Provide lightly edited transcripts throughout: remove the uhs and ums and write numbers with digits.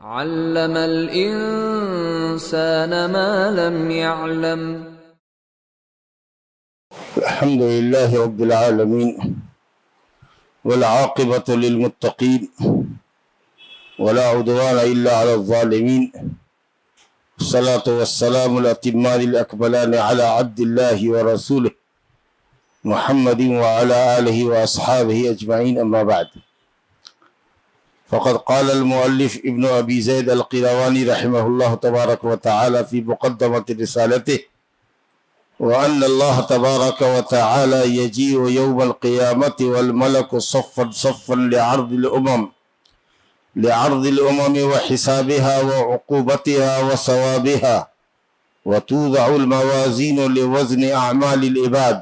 علم الإنسان ما لم يعلم. الحمد لله رب العالمين والعاقبة للمتقين ولا عدوان إلا على الظالمين، الصلاة والسلام الأتمان الأكملان على عبد الله ورسوله محمد وعلى آله وأصحابه أجمعين، أما بعد. فقد قال المؤلف ابن أبي زيد القيرواني رحمه الله تبارك وتعالى في مقدمة رسالته: وأن الله تبارك وتعالى يجيء يوم القيامة والملك صفا صفا لعرض الأمم وحسابها وعقوبتها وثوابها، وتوضع الموازين لوزن أعمال العباد،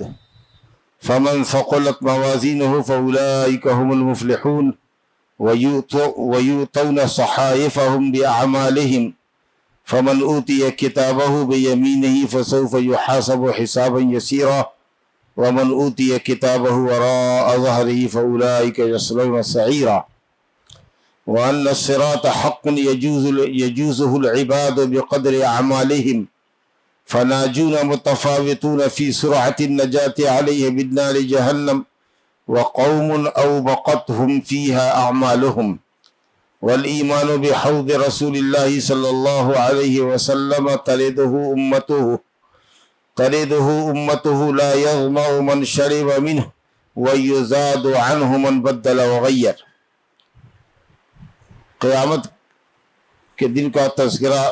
فمن ثقلت موازينه فأولئك هم المفلحون، ويؤتون صحائفهم بأعمالهم، فمن أوتي كتابه بيمينه فسوف يحاسب حسابا يسيرا، ومن أوتي كتابه وراء ظهره فأولئك يصلون سعيرا، وأن الصراط حق يجوزه العباد بقدر أعمالهم، فناجون متفاوتون في سرعة النجاة عليه بالنار جهنم، وقوم أوبقتهم فيها أعمالهم، والإيمان بحوض رسول الله صلى الله عليه وسلم ترده أمته لا يظمأ من شرب منه ويزاد عنه من بدل وغير۔ قیامت کے دن کا تذکرہ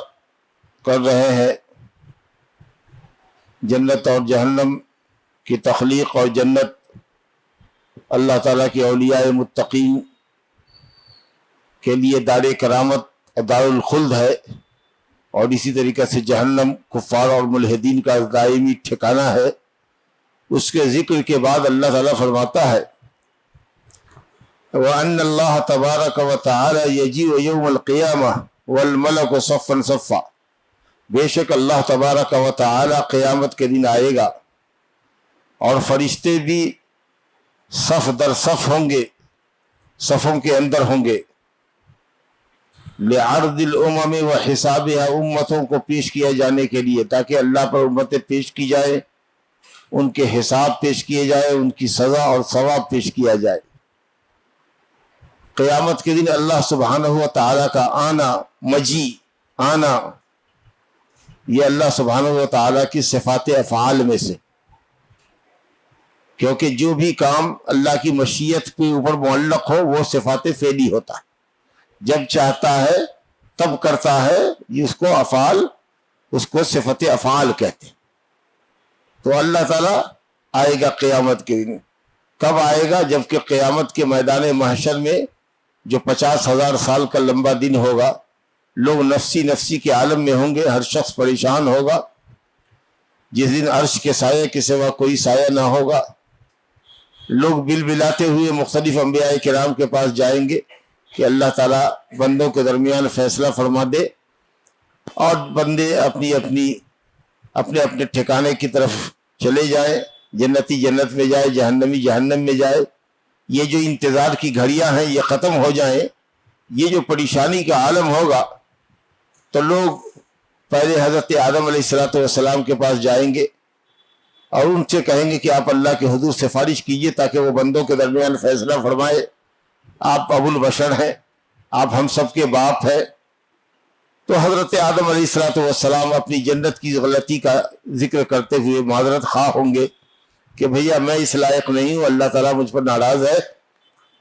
کر رہے ہیں، جنت اور جہنم کی تخلیق اور جنت اللہ تعالیٰ کے اولیاء متقین کے لیے دار کرامت اور دار الخلد ہے، اور اسی طریقے سے جہنم کفار اور ملحدین کا دائمی ٹھکانہ ہے۔ اس کے ذکر کے بعد اللہ تعالیٰ فرماتا ہے: وَأَنَّ اللَّهَ تَبَارَكَ وَتَعَالَى يَجِيءُ يَوْمَ الْقِيَامَةِ وَالْمَلَكُ صَفًّا صَفًّا، بے شک اللہ تبارک و تعالی قیامت کے دن آئے گا اور فرشتے بھی صف در صف ہوں گے، صفوں کے اندر ہوں گے، لعرض الامم و حسابها، امتوں کو پیش کیا جانے کے لیے، تاکہ اللہ پر امتیں پیش کی جائے، ان کے حساب پیش کیے جائے، ان کی سزا اور ثواب پیش کیا جائے۔ قیامت کے دن اللہ سبحانہ و تعالیٰ کا آنا، مجیء، آنا، یہ اللہ سبحانہ و تعالیٰ کی صفات افعال میں سے، کیونکہ جو بھی کام اللہ کی مشیت کے اوپر معلق ہو وہ صفات فعلی ہوتا ہے، جب چاہتا ہے تب کرتا ہے، اس کو افعال، اس کو صفت افعال کہتے ہیں۔ تو اللہ تعالیٰ آئے گا قیامت کے دن، کب آئے گا؟ جبکہ قیامت کے میدان محشر میں جو 50,000 سال کا لمبا دن ہوگا، لوگ نفسی نفسی کے عالم میں ہوں گے، ہر شخص پریشان ہوگا، جس دن عرش کے سائے کے سوا کوئی سایہ نہ ہوگا، لوگ بل بلاتے ہوئے مختلف انبیاء کرام کے پاس جائیں گے کہ اللہ تعالیٰ بندوں کے درمیان فیصلہ فرما دے، اور بندے اپنے اپنے ٹھکانے کی طرف چلے جائیں، جنتی جنت میں جائے، جہنمی جہنم میں جائے۔ یہ جو انتظار کی گھڑیاں ہیں یہ ختم ہو جائیں، یہ جو پریشانی کا عالم ہوگا، تو لوگ پہلے حضرت آدم علیہ السلام کے پاس جائیں گے اور ان سے کہیں گے کہ آپ اللہ کے حضور سفارش کیجئے تاکہ وہ بندوں کے درمیان فیصلہ فرمائے، آپ ابو البشر ہیں، آپ ہم سب کے باپ ہیں۔ تو حضرت آدم علیہ السلام اپنی جنت کی غلطی کا ذکر کرتے ہوئے معذرت خواہ ہوں گے کہ بھیا میں اس لائق نہیں ہوں، اللہ تعالیٰ مجھ پر ناراض ہے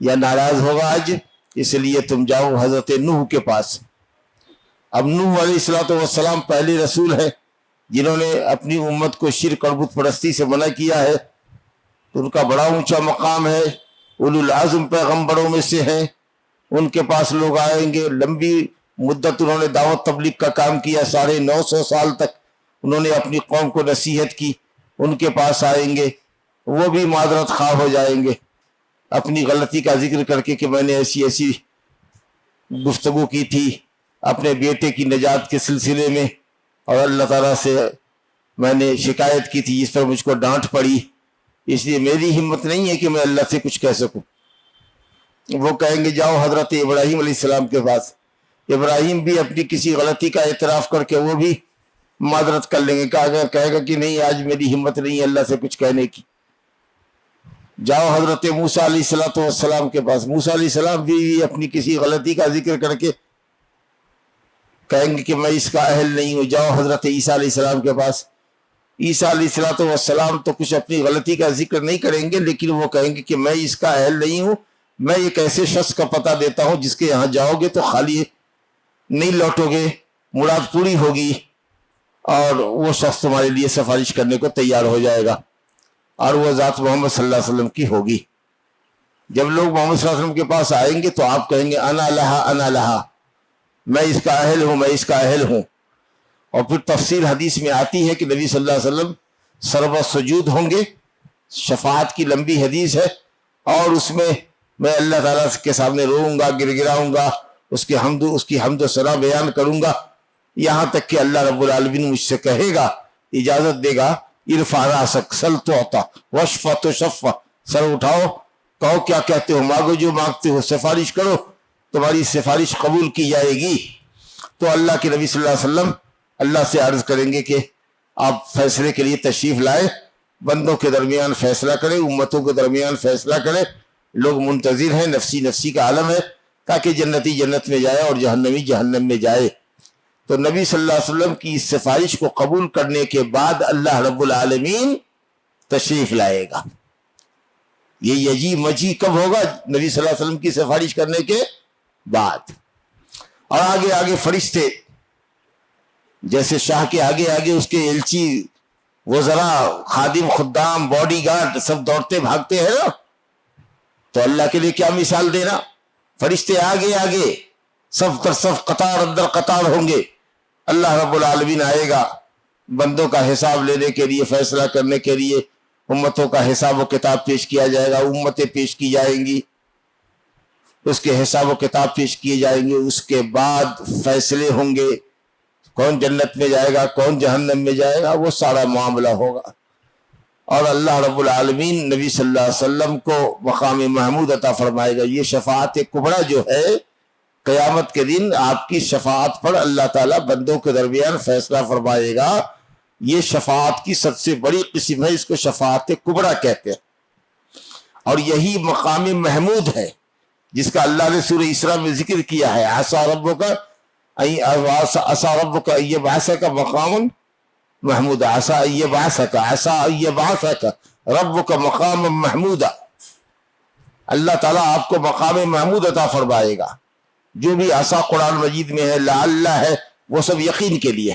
یا ناراض ہوگا آج، اس لیے تم جاؤ حضرت نوح کے پاس۔ اب نوح علیہ السلام پہلے رسول ہیں جنہوں نے اپنی امت کو شرک اور بت پرستی سے منع کیا ہے، تو ان کا بڑا اونچا مقام ہے، اولو العزم پیغمبروں میں سے ہیں۔ ان کے پاس لوگ آئیں گے، لمبی مدت انہوں نے دعوت تبلیغ کا کام کیا، 950 سال تک انہوں نے اپنی قوم کو نصیحت کی، ان کے پاس آئیں گے، وہ بھی معذرت خواہ ہو جائیں گے اپنی غلطی کا ذکر کر کے کہ میں نے ایسی ایسی گفتگو کی تھی اپنے بیٹے کی نجات کے سلسلے میں، اور اللہ تعالیٰ سے میں نے شکایت کی تھی جس پر مجھ کو ڈانٹ پڑی، اس لیے میری ہمت نہیں ہے کہ میں اللہ سے کچھ کہہ سکوں۔ وہ کہیں گے جاؤ حضرت ابراہیم علیہ السلام کے پاس، ابراہیم بھی اپنی کسی غلطی کا اعتراف کر کے وہ بھی معذرت کر لیں گے، کہے گا کہ نہیں آج میری ہمت نہیں ہے اللہ سے کچھ کہنے کی۔ جاؤ حضرت موسیٰ علیہ السلام کے پاس، موسیٰ علیہ السلام بھی اپنی کسی غلطی کا ذکر کر کے کہیں گے کہ میں اس کا اہل نہیں ہوں۔ جاؤ حضرت عیسیٰ علیہ السلام کے پاس، عیسیٰ علیہ السلام تو کچھ اپنی غلطی کا ذکر نہیں کریں گے، لیکن وہ کہیں گے کہ میں اس کا اہل نہیں ہوں، میں ایک ایسے شخص کا پتہ دیتا ہوں جس کے یہاں جاؤ گے تو خالی نہیں لوٹو گے، مراد پوری ہوگی، اور وہ شخص تمہارے لیے سفارش کرنے کو تیار ہو جائے گا، اور وہ ذات محمد صلی اللہ علیہ وسلم کی ہوگی۔ جب لوگ محمد صلی اللہ علیہ وسلم کے پاس آئیں گے تو آپ کہیں گے انا لہا انا لہا، میں اس کا اہل ہوں، میں اس کا اہل ہوں۔ اور پھر تفسیر حدیث میں آتی ہے کہ نبی صلی اللہ علیہ وسلم سرو سجود ہوں گے، شفاعت کی لمبی حدیث ہے، اور اس میں اللہ تعالیٰ کے سامنے روؤں گا، گر گراؤں گا، اس کی حمد و ثنا بیان کروں گا، یہاں تک کہ اللہ رب العالمین مجھ سے کہے گا، اجازت دے گا، ارفع راسک سل تعطا واشفع تشفع، سر اٹھاؤ، کہو کیا کہتے ہو، مانگو جو مانگتے ہو، سفارش کرو، تمہاری سفارش قبول کی جائے گی۔ تو اللہ کے نبی صلی اللہ علیہ وسلم اللہ سے عرض کریں گے کہ آپ فیصلے کے لیے تشریف لائے، بندوں کے درمیان فیصلہ کریں، امتوں کے درمیان فیصلہ کریں، لوگ منتظر ہیں، نفسی نفسی کا عالم ہے، تاکہ جنتی جنت میں جائے اور جہنمی جہنم میں جائے۔ تو نبی صلی اللہ علیہ وسلم کی اس سفارش کو قبول کرنے کے بعد اللہ رب العالمین تشریف لائے گا۔ یہ یجی مجی کب ہوگا؟ نبی صلی اللہ علیہ وسلم کی سفارش کرنے کے بعد۔ اور آگے آگے فرشتے، جیسے شاہ کے آگے آگے اس کے ایلچی، وزراء، خادم، خدام، باڈی گارڈ سب دوڑتے بھاگتے ہیں نا، تو اللہ کے لیے کیا مثال دینا، فرشتے آگے آگے صف در صف، قطار اندر قطار ہوں گے، اللہ رب العالمین آئے گا بندوں کا حساب لینے کے لیے، فیصلہ کرنے کے لیے، امتوں کا حساب و کتاب پیش کیا جائے گا، امتیں پیش کی جائیں گی، اس کے حساب و کتاب پیش کیے جائیں گے، اس کے بعد فیصلے ہوں گے، کون جنت میں جائے گا، کون جہنم میں جائے گا، وہ سارا معاملہ ہوگا۔ اور اللہ رب العالمین نبی صلی اللہ علیہ وسلم کو مقام محمود عطا فرمائے گا۔ یہ شفاعت کبریٰ جو ہے، قیامت کے دن آپ کی شفاعت پر اللہ تعالیٰ بندوں کے درمیان فیصلہ فرمائے گا، یہ شفاعت کی سب سے بڑی قسم ہے، اس کو شفاعت کبریٰ کہتے ہیں، اور یہی مقام محمود ہے جس کا اللہ نے سورہ اسراء میں ذکر کیا ہے، عسیٰ ربک ان یبعثک مقام محمود، عسیٰ ان یبعثک ربک مقام محمودا، اللہ تعالیٰ آپ کو مقام محمود عطا فرمائے گا۔ جو بھی عسیٰ قرآن مجید میں ہے، لعل ہے، وہ سب یقین کے لیے،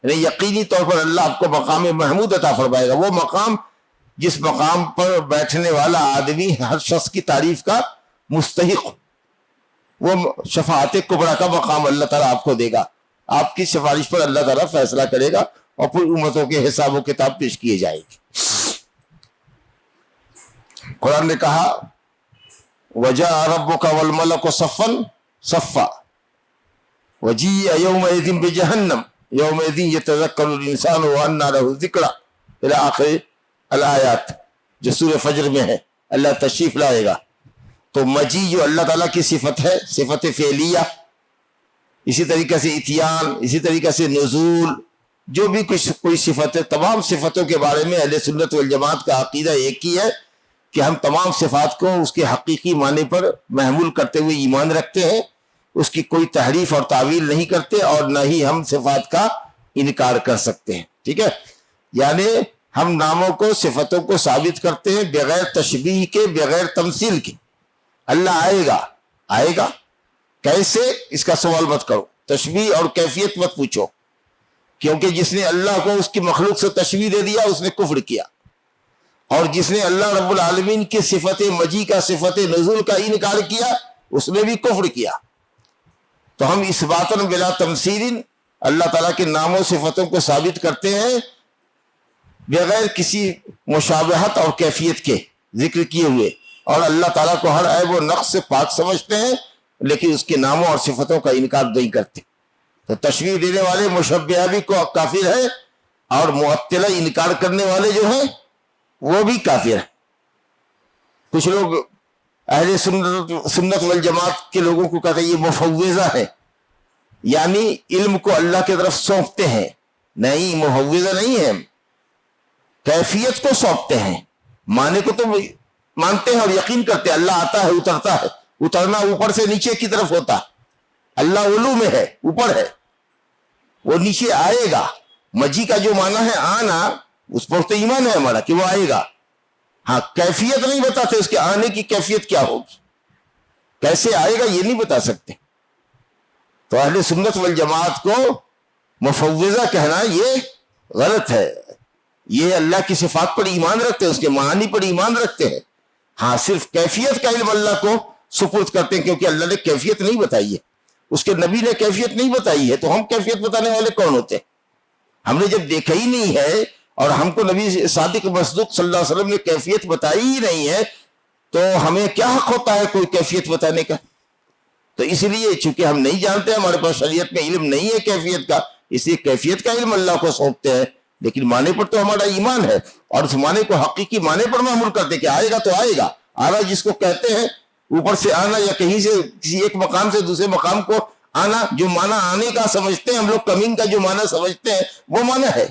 یعنی یقینی طور پر اللہ آپ کو مقام محمود عطا فرمائے گا، وہ مقام جس مقام پر بیٹھنے والا آدمی ہر شخص کی تعریف کا مستحق، وہ شفاعت کبریٰ کا مقام اللہ تعالیٰ آپ کو دے گا، آپ کی سفارش پر اللہ تعالیٰ فیصلہ کرے گا، اور پھر امتوں کے حساب و کتاب پیش کیے جائے گی۔ قرآن نے کہا وَجَاءَ رَبُّكَ وَالْمَلَكُ صَفًّا صَفًّا وَجِيءَ يَوْمَئِذٍ بِجَهَنَّمَ يَوْمَئِذٍ يَتَذَكَّرُ الْإِنسَانُ وَأَنَّىٰ لَهُ الذِّكْرَىٰ إلى آخر الآیات، جو سورہ فجر میں ہے، اللہ تشریف لائے گا۔ تو مجی جو اللہ تعالیٰ کی صفت ہے، صفت فعلیہ، اسی طریقے سے اتیان، اسی طریقے سے نزول، جو بھی کوئی صفت ہے، تمام صفتوں کے بارے میں اہل سنت والجماعت کا عقیدہ ایک ہی ہے کہ ہم تمام صفات کو اس کے حقیقی معنی پر محمول کرتے ہوئے ایمان رکھتے ہیں، اس کی کوئی تحریف اور تعویل نہیں کرتے، اور نہ ہی ہم صفات کا انکار کر سکتے ہیں، ٹھیک ہے؟ یعنی ہم ناموں کو، صفتوں کو ثابت کرتے ہیں بغیر تشبیہ کے، بغیر تمثیل کے۔ اللہ آئے گا کیسے، اس کا سوال مت کرو، تشبیہ اور کیفیت مت پوچھو، کیونکہ جس نے اللہ کو اس کی مخلوق سے تشبیہ دے دیا اس نے کفر کیا، اور جس نے اللہ رب العالمین کی صفت مجی کا، صفت نزول کا انکار کیا، اس نے بھی کفر کیا۔ تو ہم اثباتاً بلا تمثیل اللہ تعالیٰ کے نام و صفتوں کو ثابت کرتے ہیں بغیر کسی مشابہت اور کیفیت کے ذکر کیے ہوئے، اور اللہ تعالیٰ کو ہر عیب و نقص سے پاک سمجھتے ہیں، لیکن اس کے ناموں اور صفتوں کا انکار نہیں کرتے۔ تو تشبیہ دینے والے مشبہہ بھی کو کافر ہے، اور معطلہ انکار کرنے والے جو ہیں وہ بھی کافر ہیں۔ کچھ لوگ اہل سنت والجماعت کے لوگوں کو کہتے ہیں یہ مفوضہ ہے، یعنی علم کو اللہ کی طرف سونپتے ہیں. نہیں، محوذہ نہیں ہے، کیفیت کو سونپتے ہیں. معنی کو تو مانتے ہیں اور یقین کرتے ہیں اللہ آتا ہے، اترتا ہے. اترنا اوپر سے نیچے کی طرف ہوتا. اللہ علو میں ہے، اوپر ہے، وہ نیچے آئے گا. مجی کا جو معنی ہے آنا، اس پر تو ایمان ہے ہمارا کہ وہ آئے گا. ہاں، کیفیت نہیں بتاتے اس کے آنے کی کیفیت کیا ہوگی، کیسے آئے گا یہ نہیں بتا سکتے. تو اہل سنت والجماعت کو مفوضہ کہنا یہ غلط ہے. یہ اللہ کی صفات پر ایمان رکھتے ہیں، اس کے معانی پر ایمان رکھتے ہیں. ہاں، صرف کیفیت کا علم اللہ کو سپرد کرتے ہیں، کیونکہ اللہ نے کیفیت نہیں بتائی ہے، اس کے نبی نے کیفیت نہیں بتائی ہے. تو ہم کیفیت بتانے والے کون ہوتے ہیں؟ ہم نے جب دیکھا ہی نہیں ہے اور ہم کو نبی صادق مصدوق صلی اللہ علیہ وسلم نے کیفیت بتائی ہی نہیں ہے، تو ہمیں کیا حق ہوتا ہے کوئی کیفیت بتانے کا؟ تو اس لیے چونکہ ہم نہیں جانتے، ہمارے پاس شریعت میں علم نہیں ہے کیفیت کا، اس لیے کیفیت کا علم اللہ کو سونپتے ہیں. لیکن معنی پر تو ہمارا ایمان ہے، اور اس معنی کو حقیقی معنی پر معمول کرتے کہ آئے گا تو آئے گا. آنا جس کو کہتے ہیں، اوپر سے آنا یا کہیں سے کسی ایک مقام سے دوسرے مقام کو آنا، جو معنی آنے کا سمجھتے ہیں ہم لوگ، کمین کا جو معنی سمجھتے ہیں وہ معنی ہے.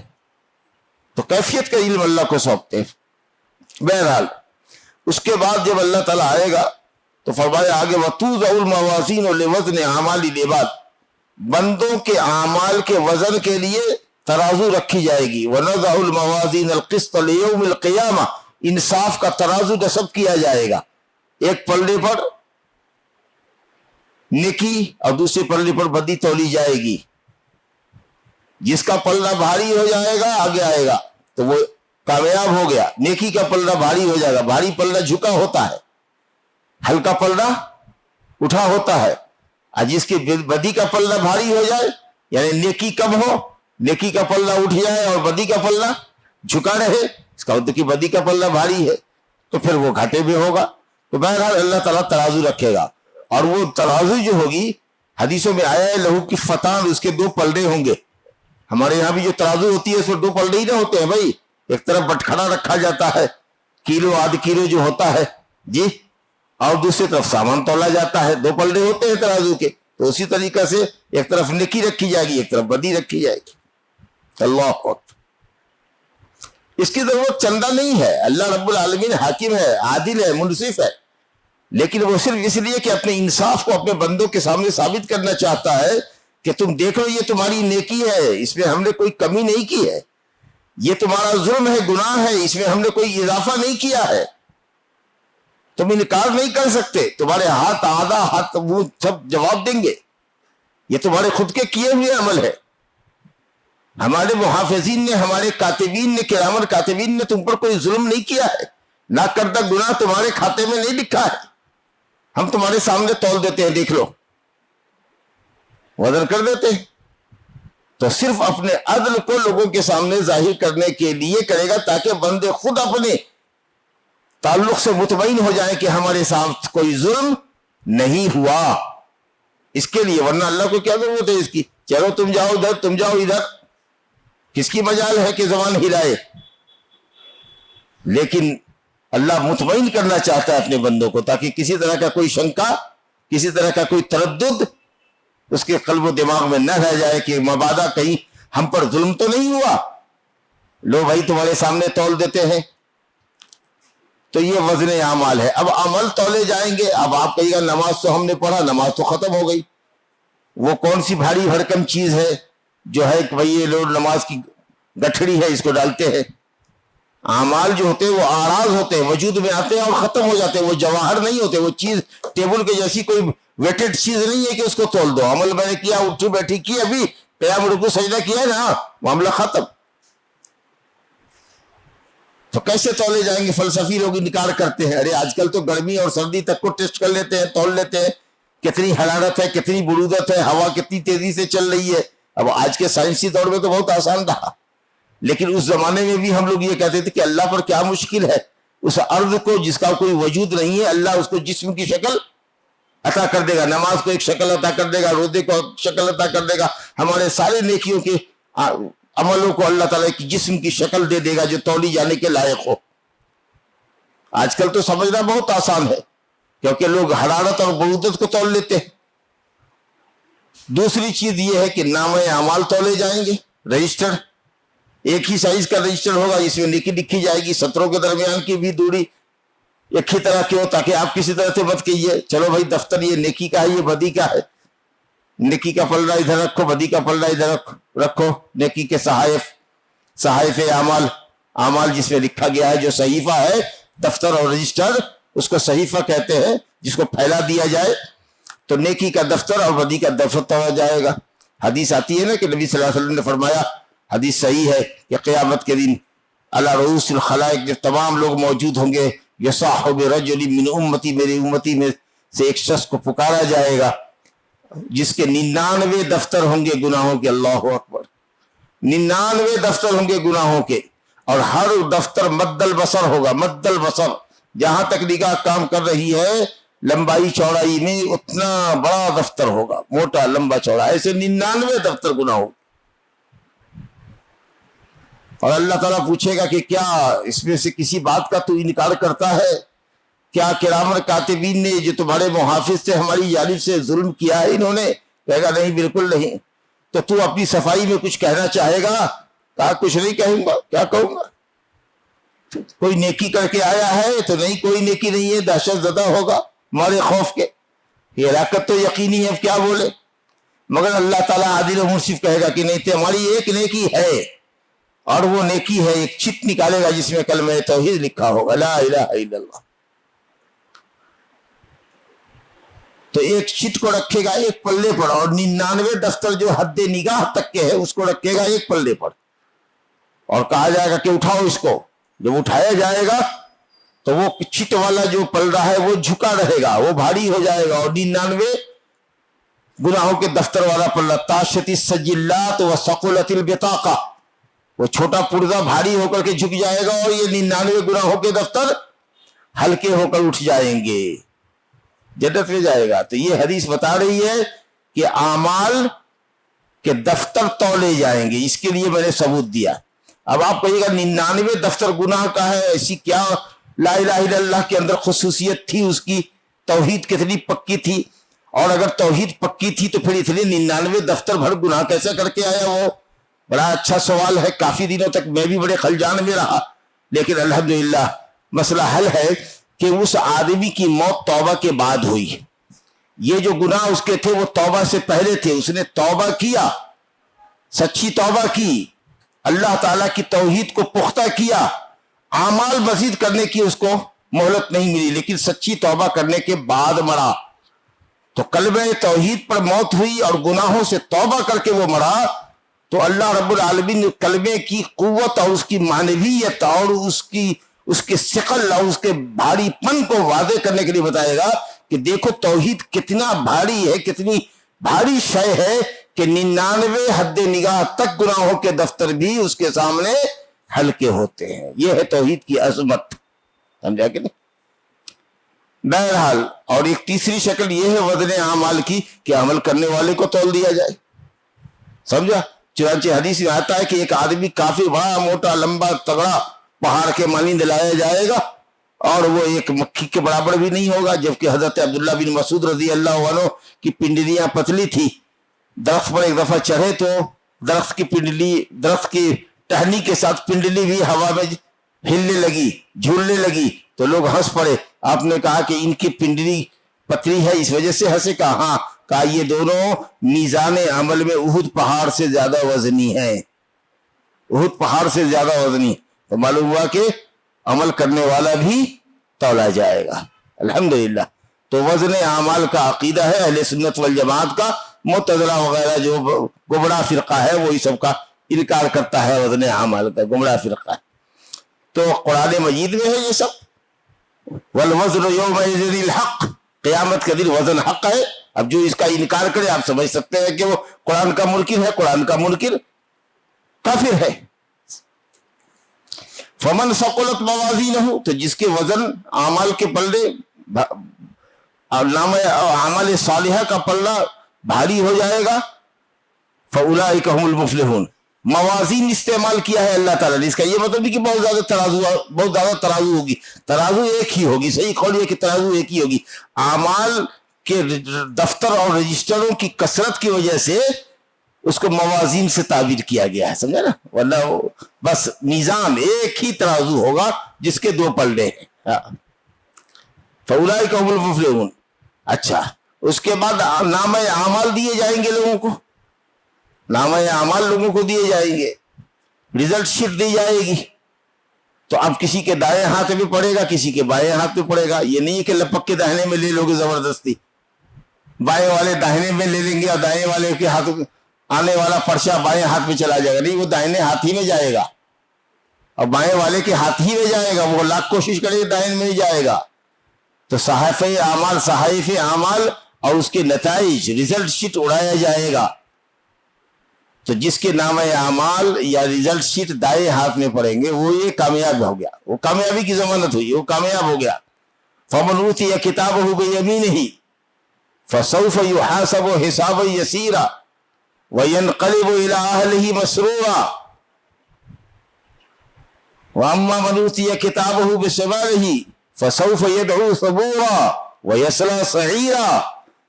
تو کیفیت کا علم اللہ کو سونپتے ہیں. بہرحال اس کے بعد جب اللہ تعالیٰ آئے گا تو فرمایا آگے وَتُوضَعُ الْمَوَازِينُ لِوَزْنِ أَعْمَالِ الْعِبَادِ، بندوں کے اعمال کے وزن کے لیے ترازو رکھی جائے گی. وَنَضَعُ الْمَوَازِينَ الْقِسْطَ لِيَوْمِ الْقِيَامَةِ، انصاف کا ترازو نصب کیا جائے گا. ایک پلڑے پر نیکی اور دوسرے پلڑے پر بدی تولی جائے گی. جس کا پلڑا بھاری ہو جائے گا آگے آئے گا تو وہ کامیاب ہو گیا. نیکی کا پلڑا بھاری ہو جائے گا، بھاری پلڑا جھکا ہوتا ہے، ہلکا پلڑا اٹھا ہوتا ہے. اور جس کی بدی کا پلڑا بھاری ہو جائے، یعنی نیکی کم ہو، نیکی کا پلڑا اٹھ جائے اور بدی کا پلڑا جھکا رہے، اس کا مطلب کہ بدی کا پلڑا بھاری ہے تو پھر وہ گھاٹے میں ہوگا. تو بہرحال اللہ تعالیٰ ترازو رکھے گا، اور وہ ترازو جو ہوگی، حدیثوں میں آیا ہے لہو کی فتان، اس کے دو پلڑے ہوں گے. ہمارے یہاں بھی جو ترازو ہوتی ہے اس میں دو پلڑے ہی نہ ہوتے ہیں بھائی. ایک طرف بٹکھڑا رکھا جاتا ہے، کلو آدھ کلو جو ہوتا ہے جی، اور دوسری طرف سامان تولا جاتا ہے. دو پلڑے ہوتے ہیں ترازو کے. تو اسی طریقہ سے ایک طرف نیکی رکھی جائے گی، ایک طرف بدی رکھی جائے گی. اللہ اکبر. اس کی ضرورت چندہ نہیں ہے. اللہ رب العالمین حاکم ہے، عادل ہے، منصف ہے، لیکن وہ صرف اس لیے کہ اپنے انصاف کو اپنے بندوں کے سامنے ثابت کرنا چاہتا ہے کہ تم دیکھو یہ تمہاری نیکی ہے، اس میں ہم نے کوئی کمی نہیں کی ہے. یہ تمہارا ظلم ہے، گناہ ہے، اس میں ہم نے کوئی اضافہ نہیں کیا ہے. تم انکار نہیں کر سکتے. تمہارے ہاتھ آدھا ہاتھ وہ سب جواب دیں گے. یہ تمہارے خود کے کیے ہوئے عمل ہے. ہمارے محافظین نے، ہمارے کاتبین نے، کرامن کاتبین نے تم پر کوئی ظلم نہیں کیا ہے. نہ کردہ گناہ تمہارے کھاتے میں نہیں لکھا ہے. ہم تمہارے سامنے تول دیتے ہیں، دیکھ لو، وزن کر دیتے ہیں. تو صرف اپنے عدل کو لوگوں کے سامنے ظاہر کرنے کے لیے کرے گا، تاکہ بندے خود اپنے تعلق سے مطمئن ہو جائیں کہ ہمارے ساتھ کوئی ظلم نہیں ہوا. اس کے لیے، ورنہ اللہ کو کیا ضرورت ہے اس کی؟ چلو تم جاؤ ادھر، تم جاؤ ادھر، کس کی مجال ہے کہ زبان ہلائے؟ لیکن اللہ مطمئن کرنا چاہتا ہے اپنے بندوں کو، تاکہ کسی طرح کا کوئی شنکا، کسی طرح کا کوئی تردد اس کے قلب و دماغ میں نہ رہ جائے کہ مبادا کہیں ہم پر ظلم تو نہیں ہوا. لو بھائی تمہارے سامنے تول دیتے ہیں. تو یہ وزن اعمال ہے. اب عمل تولے جائیں گے. اب آپ کہیے گا نماز تو ہم نے پڑھا، نماز تو ختم ہو گئی، وہ کون سی بھاری بھرکم چیز ہے جو ہے کہ بھائی یہ لوگ نماز کی گٹھڑی ہے اس کو ڈالتے ہیں. اعمال جو ہوتے ہیں وہ آراز ہوتے ہیں، وجود میں آتے ہیں اور ختم ہو جاتے ہیں. وہ جواہر نہیں ہوتے، وہ چیز ٹیبل کے جیسی کوئی ویٹڈ چیز نہیں ہے کہ اس کو تول دو. عمل میں نے کیا، اٹھی بیٹھی کی، ابھی قیام رکوع سجدہ کیا نا، معاملہ ختم. تو کیسے تولے جائیں گے؟ فلسفی لوگ انکار کرتے ہیں. ارے آج کل تو گرمی اور سردی تک کو ٹیسٹ کر لیتے ہیں، تول لیتے ہیں، کتنی حرارت ہے، کتنی برودت ہے، ہوا کتنی تیزی سے چل رہی ہے. اب آج کے سائنسی دور میں تو بہت آسان تھا، لیکن اس زمانے میں بھی ہم لوگ یہ کہتے تھے کہ اللہ پر کیا مشکل ہے. اس ارض کو جس کا کوئی وجود نہیں ہے، اللہ اس کو جسم کی شکل عطا کر دے گا. نماز کو ایک شکل عطا کر دے گا، روزے کو شکل عطا کر دے گا، ہمارے سارے نیکیوں کے عملوں کو اللہ تعالیٰ کی جسم کی شکل دے دے گا جو تولی جانے کے لائق ہو. آج کل تو سمجھنا بہت آسان ہے، کیونکہ لوگ حرارت اور برودت کو تول لیتے ہیں. دوسری چیز یہ ہے کہ نام اعمال تولے جائیں گے، رجسٹر ایک ہی سائز کا رجسٹر ہوگا، اس میں نیکی لکھی جائے گی، سطروں کے درمیان کی بھی دوری ایک ہی طرح کی ہو، تاکہ آپ کسی طرح سے مت کہیے چلو بھائی دفتر یہ نیکی کا ہے یہ بدی کا ہے، نیکی کا پلڑا ادھر رکھو بدی کا پلڑا ادھر رکھو، نیکی کے صحائف اعمال جس میں لکھا گیا ہے، جو صحیفہ ہے دفتر اور رجسٹر اس کو صحیفہ کہتے ہیں، جس کو پھیلا دیا جائے تو نیکی کا دفتر اور بدی کا دفتر توڑا جائے گا۔ حدیث آتی ہے نا کہ نبی صلی اللہ علیہ وسلم نے فرمایا، حدیث صحیح ہے کہ قیامت کے دن علی رؤوس الخلائق جب تمام لوگ موجود ہوں گے، یصاح برجل من امتی، میری امتی میں سے ایک شخص کو پکارا جائے گا جس کے 99 دفتر ہوں گے گناہوں کے، اللہ اکبر، 99 دفتر ہوں گے گناہوں کے، اور ہر دفتر مد البصر ہوگا، مد البصر، جہاں تک نگاہ کام کر رہی ہے لمبائی چوڑائی میں اتنا بڑا دفتر ہوگا، موٹا لمبا چوڑا، ایسے 99 دفتر گناہ ہوگا۔ اور اللہ تعالیٰ پوچھے گا کہ کیا اس میں سے کسی بات کا تو انکار کرتا ہے؟ کیا کرام کاتبین نے جو تمہارے محافظ سے ہماری جانب سے ظلم کیا ہے انہوں نے؟ کہے گا نہیں، بالکل نہیں۔ تو اپنی صفائی میں کچھ کہنا چاہے گا؟ کہا کچھ نہیں کہوں گا، کیا کہوں گا؟ کوئی نیکی کر کے آیا ہے تو نہیں، کوئی نیکی نہیں ہے، دہشت زدہ ہوگا ہمارے خوف کے، یہ ہلاکت تو یقینی ہے، اب کیا بولے؟ مگر اللہ تعالیٰ عادل و منصف کہے گا کہ نہیں، ہماری ایک نیکی ہے، اور وہ نیکی ہے ایک چٹ نکالے گا جس میں کلمہ توحید لکھا ہوگا، لا الہ الا اللہ۔ تو ایک چٹ کو رکھے گا ایک پلے پر، اور 99 دفتر جو حد نگاہ تک کے ہے اس کو رکھے گا ایک پلے پر، اور کہا جائے گا کہ اٹھاؤ اس کو۔ جب اٹھایا جائے گا تو وہ چٹ والا جو پلڑا ہے وہ جھکا رہے گا، وہ بھاری ہو جائے گا، اور 99 گناہوں کے دفتر والا پلڑا، طاشت السجلات وثقلت البطاقہ، وہ چھوٹا پرزہ بھاری ہو کر کے جھک جائے گا، اور یہ 99 گناہوں کے دفتر ہلکے ہو کر اٹھ جائیں گے، جنت میں جائے گا۔ تو یہ حدیث بتا رہی ہے کہ اعمال کے دفتر تولے جائیں گے، اس کے لیے میں نے ثبوت دیا۔ اب آپ کہیے گا 99 دفتر گناہ کا ہے، ایسی کیا لا الہ الا اللہ کے اندر خصوصیت تھی، اس کی توحید کتنی پکی تھی؟ اور اگر توحید پکی تھی تو پھر اتنے 99 دفتر بھر گناہ کیسے کر کے آیا؟ وہ بڑا اچھا سوال ہے، کافی دنوں تک میں بھی بڑے خلجان میں رہا، لیکن الحمدللہ مسئلہ حل ہے کہ اس آدمی کی موت توبہ کے بعد ہوئی۔ یہ جو گناہ اس کے تھے وہ توبہ سے پہلے تھے، اس نے توبہ کیا، سچی توبہ کی، اللہ تعالیٰ کی توحید کو پختہ کیا، اعمال مزید کرنے کی اس کو مہلت نہیں ملی، لیکن سچی توبہ کرنے کے بعد مرا۔ تو کلمہ توحید پر موت ہوئی اور گناہوں سے توبہ کر کے وہ مرا، تو اللہ رب العالمین نے کلمے کی قوت اور اس کی معنویت اور اس کے ثقل اور اس کے بھاری پن کو واضح کرنے کے لیے بتائے گا کہ دیکھو توحید کتنا بھاری ہے، کتنی بھاری شے ہے کہ 99 حد نگاہ تک گناہوں کے دفتر بھی اس کے سامنے ہلکے ہوتے ہیں۔ یہ ہے توحید کی عظمت، سمجھا کہ نہیں؟ بہرحال، اور ایک تیسری شکل یہ ہے وزن اعمال کی کہ عمل کرنے والے کو تول دیا جائے، سمجھا؟ چنانچہ حدیث میں آتا ہے کہ ایک آدمی کافی بڑا موٹا لمبا تگڑا پہاڑ کے مانند لایا جائے گا، اور وہ ایک مکھی کے برابر بھی نہیں ہوگا، جبکہ حضرت عبداللہ بن مسعود رضی اللہ عنہ کی پنڈلیاں پتلی تھی۔ درخت پر ایک دفعہ چڑھے تو درخت کی ٹہنی کے ساتھ پنڈلی بھی ہوا میں ہلنے لگی، جھولنے لگی، تو لوگ ہنس پڑے۔ آپ نے کہا کہ ان کی پنڈلی پتلی ہے اس وجہ سے ہنسے؟ کہا ہاں، کہا یہ دونوں میزان عمل میں احد پہاڑ سے زیادہ وزنی ہیں، احد پہاڑ سے زیادہ وزنی۔ تو معلوم ہوا کہ عمل کرنے والا بھی تولا جائے گا، الحمدللہ۔ تو وزن اعمال کا عقیدہ ہے اہل سنت والجماعت کا۔ معتزلہ وغیرہ جو گمراہ فرقہ ہے وہی سب کا انکار کرتا ہے، وزن اعمال کا گمراہ فرقہ ہے۔ تو قرآن مجید میں ہے یہ سب، والوزن یومئذ الحق، قیامت کے دن وزن حق ہے۔ اب جو اس کا انکار کرے آپ سمجھ سکتے ہیں کہ وہ قرآن کا منکر ہے، قرآن کا منکر کافر ہے۔ فمن ثقلت موازینہ، تو جس کے وزن اعمال کے پلڑے نام اعمال صالحہ کا پلڑا بھاری ہو جائے گا، فاولئک هم المفلحون۔ موازین استعمال کیا ہے اللہ تعالیٰ نے، اس کا یہ مطلب نہیں کہ بہت زیادہ ترازو ہوگی، ترازو ایک ہی ہوگی، صحیح قول یہ کہ ترازو ایک ہی ہوگی۔ اعمال کہ دفتر اور رجسٹروں کی کثرت کی وجہ سے اس کو موازین سے تعبیر کیا گیا ہے, سمجھا نا, ورنہ بس میزان ایک ہی ترازو ہوگا جس کے دو پلڑے ہیں. فاولئک هم المفلحون. اچھا, اس کے بعد نامہ اعمال دیے جائیں گے لوگوں کو, نامہ اعمال لوگوں کو دیے جائیں گے, ریزلٹ شیٹ دی جائے گی. تو اب کسی کے دائیں ہاتھ میں پڑے گا, کسی کے بائیں ہاتھ میں پڑے گا. یہ نہیں کہ لپک کے داہنے میں لے لو گے زبردستی, بائیں والے داہنے میں لے لیں گے اور دائیں والے کے ہاتھ آنے والا پرچہ بائیں ہاتھ میں چلا جائے گا. نہیں, وہ داہنے ہاتھ ہی میں جائے گا اور بائیں والے کے ہاتھ ہی میں جائے گا. وہ لاکھ کوشش کرے دائیں میں ہی جائے گا. تو صحائف اعمال اور اس کے نتائج ریزلٹ شیٹ اڑایا جائے گا. تو جس کے نام اعمال یا ریزلٹ شیٹ دائیں ہاتھ میں پڑیں گے وہ یہ کامیاب ہو گیا, وہ کامیابی کی ضمانت ہوئی, وہ کامیاب ہو گیا. فمن اوتی کتابہ بیمینہ فسوف یحاسب حسابا یسیرا وینقلب الی اہلہ مسرورا واما من اوتی کتابہ بشمالہ فسوف یدعو ثبورا ویصلی سعیرا.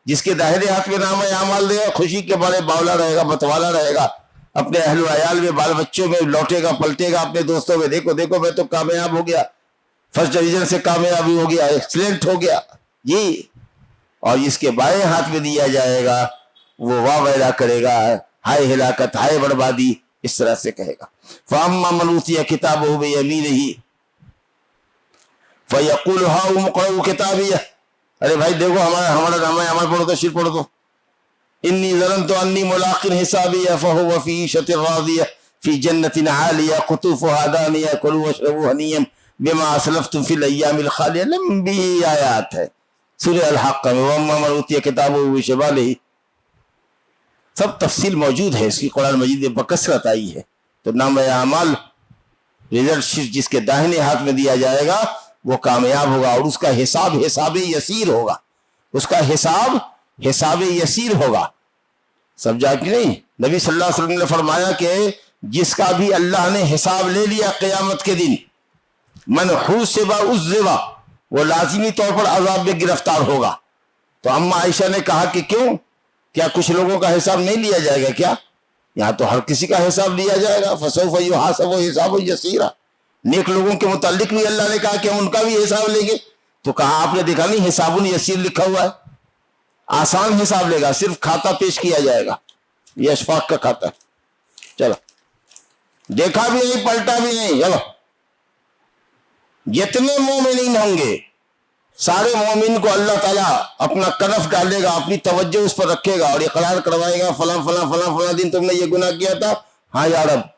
جس کے داہنے ہاتھ میں نام اعمال دے گا خوشی کے بارے باولا رہے گا, متوالا رہے گا, اپنے اہل و عیال میں بال بچوں میں لوٹے گا, پلٹے گا اپنے دوستوں میں, دیکھو دیکھو میں تو کامیاب ہو گیا, فرسٹ ڈویژن سے کامیابی ہو گیا, ایکسلنٹ ہو گیا جی. اور جس کے بائیں ہاتھ میں دیا جائے گا وہ واہ ویلا کرے گا, ہائے ہلاکت, ہائے بربادی, اس طرح سے کہے گا. فاما من اوتی کتابہ بیمینہ فیقول ہاؤم اقرؤوا کتابیہ. ارے بھائی دیکھو ہمارا نام اعمال پڑھو تو, شیر پڑھو تو. انی ظننت انی ملاق حسابیہ فہو فی عیشۃ راضیہ فی جنۃ عالیہ قطوفها دانیہ کلوا واشربوا ہنیئا بما اسلفتم فی الایام الخالیہ. لمبی آیات ہے سورہ الحق میں. واما من اوتی کتابہ بشمالہ, سب تفصیل موجود ہے اس کی قرآن مجید میں بکثرت آئی ہے. تو نام اعمال ریزلٹ شیٹ جس کے داہنے ہاتھ میں دیا جائے گا وہ کامیاب ہوگا, اور اس کا حساب یسیر ہوگا, اس کا حساب یسیر ہوگا. سمجھا کہ نہیں؟ نبی صلی اللہ علیہ وسلم نے فرمایا کہ جس کا بھی اللہ نے حساب لے لیا قیامت کے دن, من حوسب عذب, وہ لازمی طور پر عذاب میں گرفتار ہوگا. تو اما عائشہ نے کہا کہ کیوں, کیا کچھ لوگوں کا حساب نہیں لیا جائے گا کیا؟ یہاں تو ہر کسی کا حساب لیا جائے گا. فسوف یحاسب حسابا یسیرا. نیک لوگوں کے متعلق بھی اللہ نے کہا کہ ہم ان کا بھی حساب لیں گے. تو کہا آپ نے دیکھا نہیں حساب یسیر لکھا ہوا ہے, آسان حساب لے گا, صرف کھاتا پیش کیا جائے گا. یہ اشفاق کا کھاتا ہے. چلو, دیکھا بھی نہیں پلٹا بھی نہیں. چلو, جتنے مومنین ہوں گے سارے مومن کو اللہ تعالیٰ اپنا کنف ڈالے گا, اپنی توجہ اس پر رکھے گا اور اقرار کروائے گا فلاں فلاں فلاں فلاں دن تم نے یہ گناہ کیا تھا, ہاں یا رب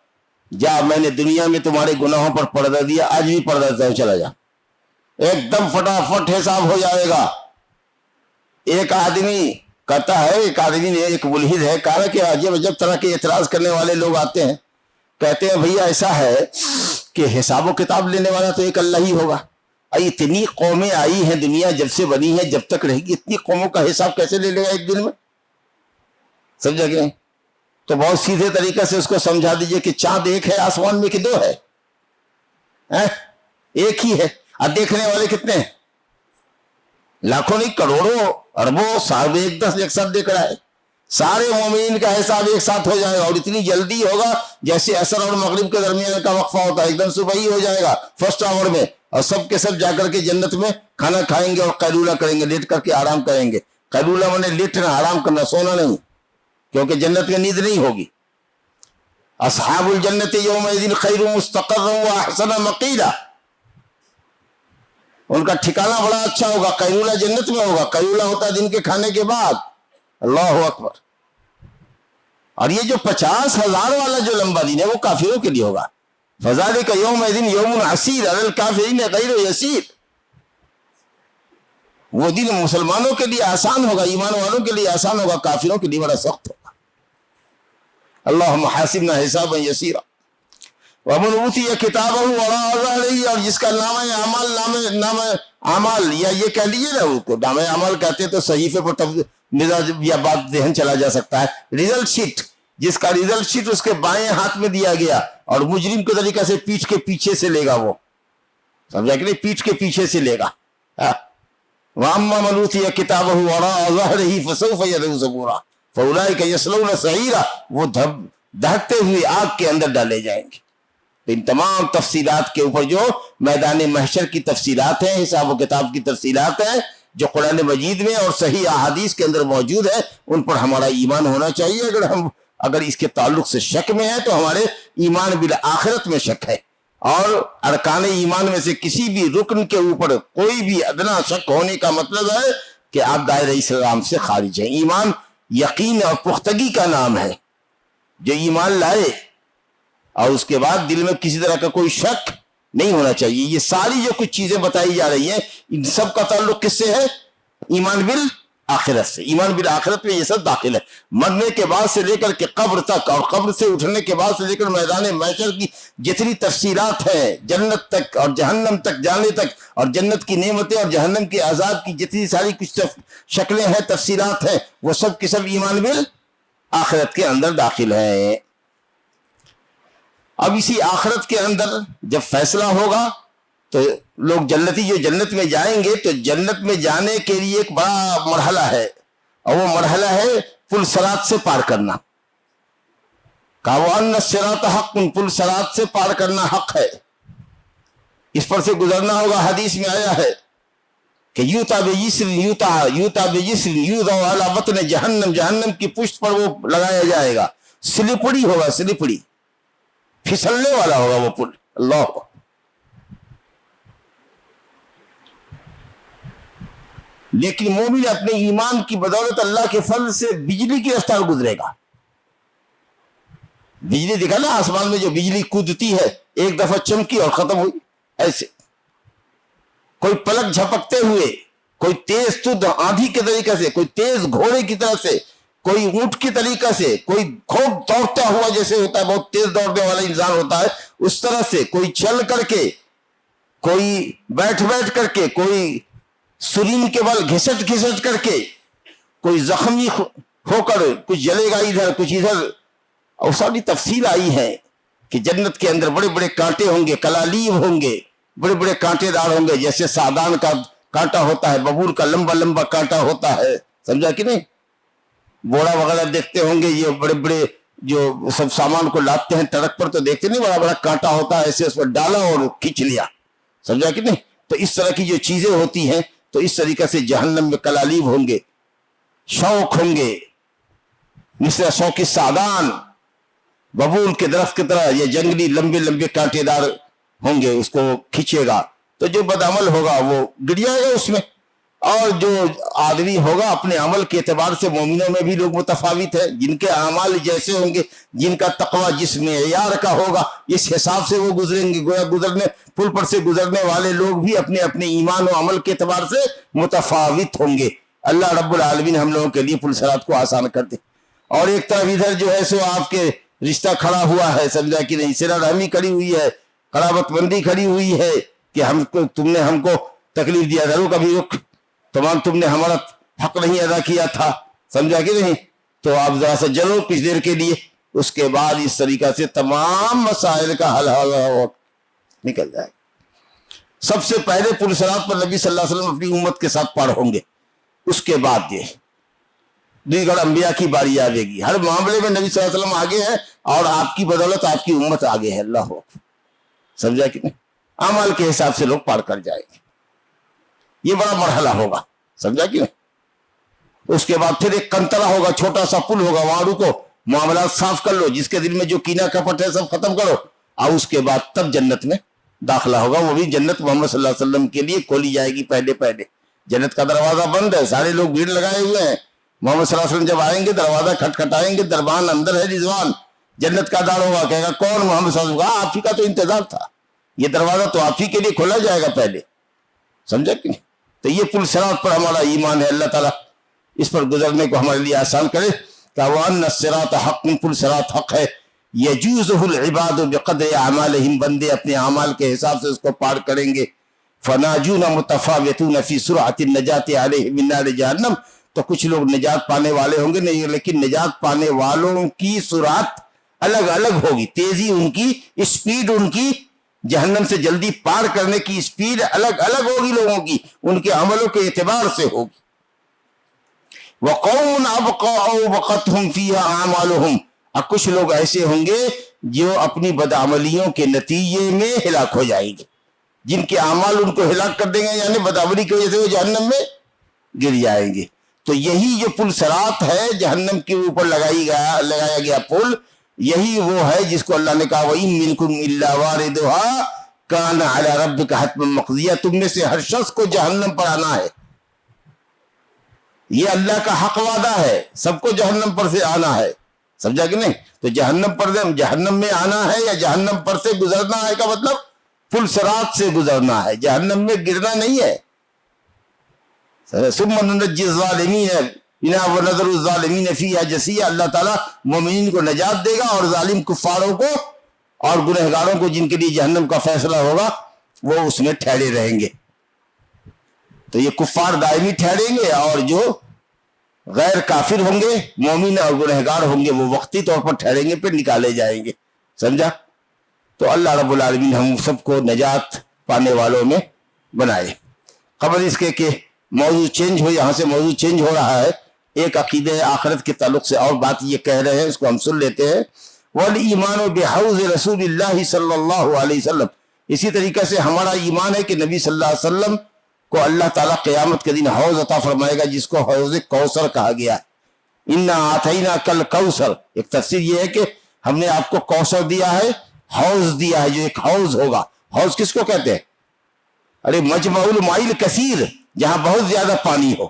جا میں نے دنیا میں تمہارے گناہوں پر پردہ دیا, آج بھی پردہ دیتا ہوں, چلا جا. ایک دم فٹافٹ حساب ہو جائے گا. ایک آدمی کہتا ہے, ایک آدمی نے, ایک ملحد ہے, کہا کہ عجب عجب طرح کے اعتراض کرنے والے لوگ آتے ہیں, کہتے ہیں بھیا ایسا ہے کہ حساب و کتاب لینے والا تو ایک اللہ ہی ہوگا. اتنی قومیں آئی ہیں دنیا جب سے بنی ہے جب تک رہے گی, اتنی قوموں کا حساب کیسے لے لے گا ایک دن میں؟ سمجھا کہ نہیں؟ تو بہت سیدھے طریقے سے اس کو سمجھا دیجئے کہ چاند ایک ہے آسمان میں کہ دو ہے؟ ایک ہی ہے. اب دیکھنے والے کتنے ہیں؟ لاکھوں نہیں, کروڑوں اربوں, صاحب ایک دس ایک ساتھ دیکھ رہا ہے. سارے مومنین کا حساب ایک ساتھ ہو جائے گا, اور اتنی جلدی ہوگا جیسے عصر اور مغرب کے درمیان کا وقفہ ہوتا ہے, ایک دم صبح ہی ہو جائے گا فرسٹ آور میں, اور سب کے سب جا کر کے جنت میں کھانا کھائیں گے اور قیلولہ کریں گے, لیٹ کر کے آرام کریں گے. قیلولہ میں نے لیٹنا, آرام کرنا, سونا نہیں, کیونکہ جنت میں نیند نہیں ہوگی. اصحاب الجنت یومئذ خیر مستقرا واحسن مقیلا, ان کا ٹھکانہ بڑا اچھا ہوگا. قیلولہ جنت میں ہوگا, قیلولہ ہوتا ہے دن کے کھانے کے بعد. اللہ اکبر. اور یہ جو 50,000 والا جو لمبا دن ہے وہ کافروں کے لیے ہوگا. فذالک یومئذ یوم عسیر علی الکافرین غیر یسیر. وہ دن مسلمانوں کے لیے آسان ہوگا, ایمان والوں کے لیے آسان ہوگا, کافروں کے لیے بڑا سخت ہوگا. اللہم حاسبنا حسابا یسیرا. ومن اوتی کتابہ وراء ظہرہ, اور جس کا نام اعمال یا یہ کہہ لیجیے نا, اس کو نام اعمال کہتے تو صحیفے پر مزاج یا بات ذہن چلا جا سکتا ہے. ریزلٹ شیٹ, جس کا ریزلٹ شیٹ اس کے بائیں ہاتھ میں دیا گیا, اور مجرم کے طریقے سے پیٹھ کے پیچھے سے لے گا. وہ سمجھا کہ نہیں, پیٹھ کے پیچھے سے لے گا. وَأَمَّا مَنْ أُوتِيَ كِتَابَهُ وَرَاءَ ظَهْرِهِ فَسَوْفَ يَدْعُو ثُبُورًا فَأُولَٰئِكَ يَصْلَوْنَ سَعِيرًا، وہ دھکتے ہوئے آگ کے اندر ڈالے جائیں گے۔ ان تمام تفصیلات کے اوپر جو میدان محشر کی تفصیلات ہیں، حساب و کتاب کی تفصیلات ہیں، جو قرآن مجید میں اور صحیح احادیث کے اندر موجود ہے، ان پر ہمارا ایمان ہونا چاہیے۔ اگر اس کے تعلق سے شک میں ہے تو ہمارے ایمان بالآخرت میں شک ہے، اور ارکان ایمان میں سے کسی بھی رکن کے اوپر کوئی بھی ادنا شک ہونے کا مطلب ہے کہ آپ دائرہ اسلام سے خارج ہیں۔ ایمان یقین اور پختگی کا نام ہے۔ جو ایمان لائے اور اس کے بعد دل میں کسی طرح کا کوئی شک نہیں ہونا چاہیے۔ یہ ساری جو کچھ چیزیں بتائی جا رہی ہیں، ان سب کا تعلق کس سے ہے؟ ایمان بالآخرت سے۔ ایمان بالآخرت میں یہ سب داخل ہے۔ مرنے کے بعد سے لے کر کے قبر تک، اور قبر سے اٹھنے کے بعد سے لے کر میدان محشر کی جتنی تفصیلات ہیں، جنت تک اور جہنم تک جانے تک، اور جنت کی نعمتیں اور جہنم کے عذاب کی جتنی ساری کچھ شکلیں ہیں، تفصیلات ہیں، وہ سب کی سب ایمان بالآخرت کے اندر داخل ہیں۔ اب اسی آخرت کے اندر جب فیصلہ ہوگا تو لوگ جنتی جو جنت میں جائیں گے، تو جنت میں جانے کے لیے ایک بڑا مرحلہ ہے، اور وہ مرحلہ ہے پل صراط سے پار کرنا۔ وَأَنَّ الصِّرَاطَ حَقٌّ، پل صراط سے پار کرنا حق ہے، اس پر سے گزرنا ہوگا۔ حدیث میں آیا ہے کہ یوتا بجسر یوضع علی بطن جہنم، جہنم کی پشت پر وہ لگایا جائے گا، سلپڑی ہوگا، سلپڑی، پھسلنے والا ہوگا وہ پل۔ اللہ، لیکن مومن اپنے ایمان کی بدولت اللہ کے فضل سے بجلی کی رفتار گزرے گا۔ بجلی دیکھا نا آسمان میں جو بجلی کودتی ہے، ایک دفعہ چمکی اور ختم ہوئی، ایسے کوئی پلک جھپکتے ہوئے، کوئی تیز تد آندھی کے طریقے سے، کوئی تیز گھوڑے کی طرح سے، کوئی اونٹ کی طریقہ سے، کوئی خوب دوڑتا ہوا جیسے ہوتا ہے، بہت تیز دوڑنے والا انسان ہوتا ہے اس طرح سے، کوئی چل کر کے، کوئی بیٹھ کر کے، کوئی سرین کے بل گھسٹ کر کے، کوئی زخمی ہو کر کچھ جلے گا ادھر کچھ ادھر۔ اور ساری تفصیل آئی ہے کہ جنت کے اندر بڑے بڑے کانٹے ہوں گے، کلالیب ہوں گے، بڑے بڑے کانٹے دار ہوں گے، جیسے سادان کا کانٹا ہوتا ہے، ببول کا لمبا لمبا کانٹا ہوتا ہے، سمجھا کہ نہیں؟ بوڑا وغیرہ دیکھتے ہوں گے، یہ بڑے بڑے جو سب سامان کو لاتے ہیں ٹرک پر، تو دیکھتے نہیں بڑا بڑا کانٹا ہوتا ہے، ایسے اس پر ڈالا اور کھینچ لیا، سمجھا کہ نہیں؟ تو اس طرح کی جو چیزیں ہوتی ہیں، تو اس طریقے سے جہنم میں کلالیب ہوں گے، شوک ہوں گے، مثل شوک سادان، ببول کے درخت کی طرح یہ جنگلی لمبے لمبے کانٹے دار ہوں گے، اس کو کھینچے گا تو جو بدعمل ہوگا وہ گر جائے گا اس میں۔ اور جو آدمی ہوگا اپنے عمل کے اعتبار سے، مومنوں میں بھی لوگ متفاوت ہیں، جن کے اعمال جیسے ہوں گے، جن کا تقوی جس معیار کا ہوگا، اس حساب سے وہ گزریں گے۔ گویا پل پر سے گزرنے والے لوگ بھی اپنے اپنے ایمان و عمل کے اعتبار سے متفاوت ہوں گے۔ اللہ رب العالمین ہم لوگوں کے لیے پل صراط کو آسان کر دے۔ اور ایک طرف ادھر جو ہے سو آپ کے رشتہ کھڑا ہوا ہے، سمجھا کہ نہیں، صلہ رحمی کھڑی ہوئی ہے، قرابت مندی کھڑی ہوئی ہے کہ تم نے ہم کو تکلیف دیا، ضرور کبھی رک، تم نے ہمارا حق نہیں ادا کیا تھا، سمجھا کہ نہیں، تو آپ ذرا سا جلو کچھ دیر کے لیے، اس کے بعد اس طریقہ سے تمام مسائل کا حل نکل جائے گا۔ سب سے پہلے پل صراط پر نبی صلی اللہ علیہ وسلم اپنی امت کے ساتھ پار ہوں گے، اس کے بعد یہ دیگر انبیاء کی باری آئے گی۔ ہر معاملے میں نبی صلی اللہ علیہ وسلم آگے ہیں، اور آپ کی بدولت آپ کی امت آگے ہے۔ اللہ اکبر، سمجھا کہ نہیں؟ اعمال کے حساب سے لوگ پار کر جائیں گے، یہ بڑا مرحلہ ہوگا، سمجھا کہ نہیں؟ اس کے بعد پھر ایک کنترا ہوگا، چھوٹا سا پل ہوگا، وہاں رکو، معاملات صاف کر لو، جس کے دل میں جو کینہ کپٹ ہے سب ختم کرو، اور اس کے بعد تب جنت میں داخلہ ہوگا۔ وہ بھی جنت محمد صلی اللہ علیہ وسلم کے لیے کھولی جائے گی پہلے۔ جنت کا دروازہ بند ہے، سارے لوگ بھیڑ لگائے ہوئے ہیں، محمد صلی اللہ علیہ وسلم جب آئیں گے دروازہ کھٹکھٹائیں گے، دربان اندر ہے رضوان، جنت کا دار ہوگا، کہے گا کون؟ محمد صلی اللہ علیہ وسلم، آپ ہی کا تو انتظار تھا، یہ دروازہ تو آپ ہی کے لیے کھولا جائے گا پہلے، سمجھا کہ نہیں؟ تو یہ پل صراط پر ہمارا ایمان ہے، اللہ تعالیٰ اس پر گزرنے کو ہمارے لیے آسان کرے۔ وَأَنَّ الصِّرَاطَ حَقٌّ، پل صراط حق ہے، يَجُوزُهُ الْعِبَادُ بِقَدْرِ أَعْمَالِهِمْ، بندے اپنے اعمال کے حساب سے اس کو پار کریں گے۔ فَنَاجُونَ مُتَفَاوِتُونَ فِي سُرْعَةِ النَّجَاةِ عَلَيْهِمْ مِنْ نَارِ جَهَنَّمَ، تو کچھ لوگ نجات پانے والے ہوں گے نہیں، لیکن نجات پانے والوں کی سرعت الگ الگ ہوگی، تیزی ان کی، اسپیڈ ان کی جہنم سے جلدی پار کرنے کی اسپیڈ الگ الگ ہوگی لوگوں کی، ان کے عملوں کے اعتبار سے ہوگی. وَقَوْمٌ أَبْقَوْا وَقَتْهُمْ فِيهَا أَعْمَالُهُمْ، اور کچھ لوگ ایسے ہوں گے جو اپنی بدعملیوں کے نتیجے میں ہلاک ہو جائیں گے، جن کے اعمال ان کو ہلاک کر دیں گے، یعنی بدعملی کی وجہ سے وہ جہنم میں گر جائیں گے. تو یہی جو پل صراط ہے، جہنم کے اوپر لگایا گیا پل، یہی وہ ہے جس کو اللہ نے کہا وَإِن مِّنكُمْ إِلَّا وَارِدُهَا كَانَ عَلَى رَبِّكَ حَتْمًا مَّقْضِيًّا، تم میں سے ہر شخص کو جہنم پر آنا ہے، یہ اللہ کا حق وعدہ ہے، سب کو جہنم پر سے آنا ہے. سمجھا کہ نہیں؟ تو جہنم میں آنا ہے یا جہنم پر سے گزرنا ہے کا مطلب پل صراط سے گزرنا ہے، جہنم میں گرنا نہیں ہے. ثم ننجی الظالمین ونذر الظالمین فیہا جثیا، اللہ تعالیٰ مومنین کو نجات دے گا اور ظالم کفاروں کو اور گنہگاروں کو جن کے لیے جہنم کا فیصلہ ہوگا وہ اس میں ٹھہرے رہیں گے. تو یہ کفار دائمی ٹھہریں گے اور جو غیر کافر ہوں گے، مومن اور گنہگار ہوں گے، وہ وقتی طور پر ٹھہریں گے، پھر نکالے جائیں گے. سمجھا؟ تو اللہ رب العالمین ہم سب کو نجات پانے والوں میں بنائے. قبل اس کے کہ موضوع چینج ہو، یہاں سے موضوع چینج ہو رہا ہے، ایک عقیدہ آخرت کے تعلق سے اور بات یہ کہہ رہے ہیں، اس کو ہم سن لیتے ہیں. وَالْإِيمَانُ بِحَوْضِ رسول اللہ صلی اللہ علیہ وسلم، اسی طریقے سے ہمارا ایمان ہے کہ نبی صلی اللہ علیہ وسلم کو اللہ تعالیٰ قیامت کے دن حوض عطا فرمائے گا، جس کو حوض کوثر کہا گیا ہے. اِنَّا آتَيْنَاكَ الْكَوْثَرَ، ایک تفسیر یہ ہے کہ ہم نے آپ کو کوثر دیا ہے، حوض دیا ہے، جو ایک حوض ہوگا. حوض کس کو کہتے ہیں؟ ارے مجمع الماء الکثیر، جہاں بہت زیادہ پانی ہو،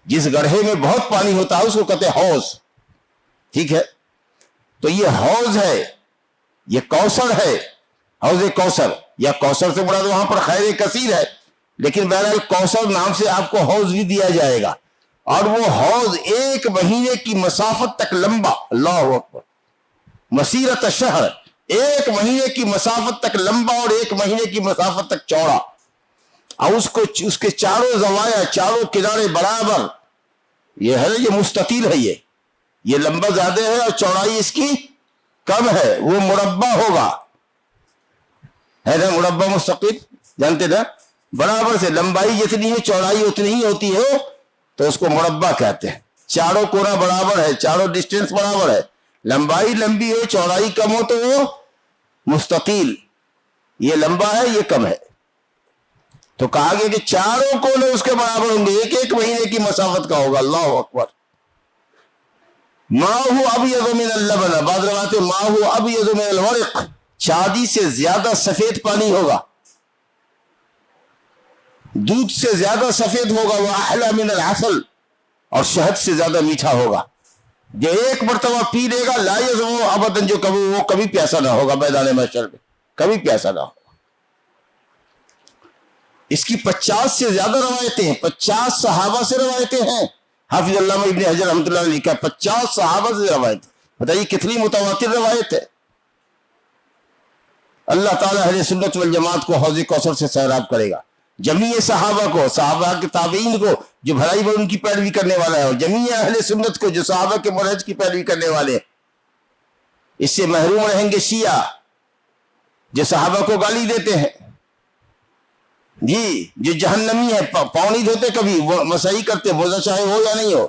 جس گڑھے میں بہت پانی ہوتا ہے اس کو کہتے ہیں حوض. ٹھیک ہے؟ تو یہ حوض ہے، یہ کوثر ہے، حوض کوثر، یا کوثر سے مراد وہاں پر خیر کثیر ہے، لیکن بہرحال کوثر نام سے آپ کو حوض بھی دیا جائے گا. اور وہ حوض 1 مہینے کی مسافت تک لمبا، اللہ اکبر، مسیرت شہر، 1 مہینے کی مسافت تک لمبا اور 1 مہینے کی مسافت تک چوڑا، اور اس کے چاروں زوایا، چاروں کنارے برابر، یہ ہے یہ مستطیل ہے، یہ لمبا زیادہ ہے اور چوڑائی اس کی کم ہے، وہ مربع ہوگا، ہے نا؟ مربع مستقل جانتے نا، برابر سے لمبائی جتنی ہے چوڑائی اتنی ہی ہوتی ہے، تو اس کو مربع کہتے ہیں. چاروں کونا برابر ہے، چاروں ڈسٹینس برابر ہے، لمبائی لمبی ہو چوڑائی کم ہو تو وہ مستقل، یہ لمبا ہے یہ کم ہے. تو کہا گیا کہ چاروں کونے اس کے برابر ہوں گے، 1 مہینے کی مسافت کا ہوگا. اللہ اکبر. ماہ ابیض من اللبن، بعض روایت ماہ ابیض من الورق، چاندی سے زیادہ سفید پانی ہوگا، دودھ سے زیادہ سفید ہوگا، واحلی من العسل، اور شہد سے زیادہ میٹھا ہوگا. جو ایک مرتبہ پی لے گا لا یظمأ ابدا، جو کبھی پیاسا نہ ہوگا، میدان محشر میں کبھی پیاسا نہ ہوگا. اس کی 50 سے زیادہ روایتیں ہیں، 50 صحابہ سے روایتیں ہیں. حافظ علامہ ابن حجر رحمۃ اللہ علیہ کا 50 صحابہ سے روایت، بتائیے کتنی متواتر روایت ہے. اللہ تعالیٰ اہل سنت والجماعت کو حوض کوثر سے سیراب کرے گا، جمیع صحابہ کو، صحابہ کے تابعین کو جو بھلائی پر ان کی پیروی کرنے والا ہے، اور جمیع اہل سنت کو جو صحابہ کے منہج کی پیروی کرنے والے ہیں. اس سے محروم رہیں گے شیعہ جو صحابہ کو گالی دیتے ہیں، جی، جو جہنمی ہے، پاؤں نہیں دھوتے کبھی، وہ مسائی کرتے، موزہ چاہے ہو یا نہیں ہو،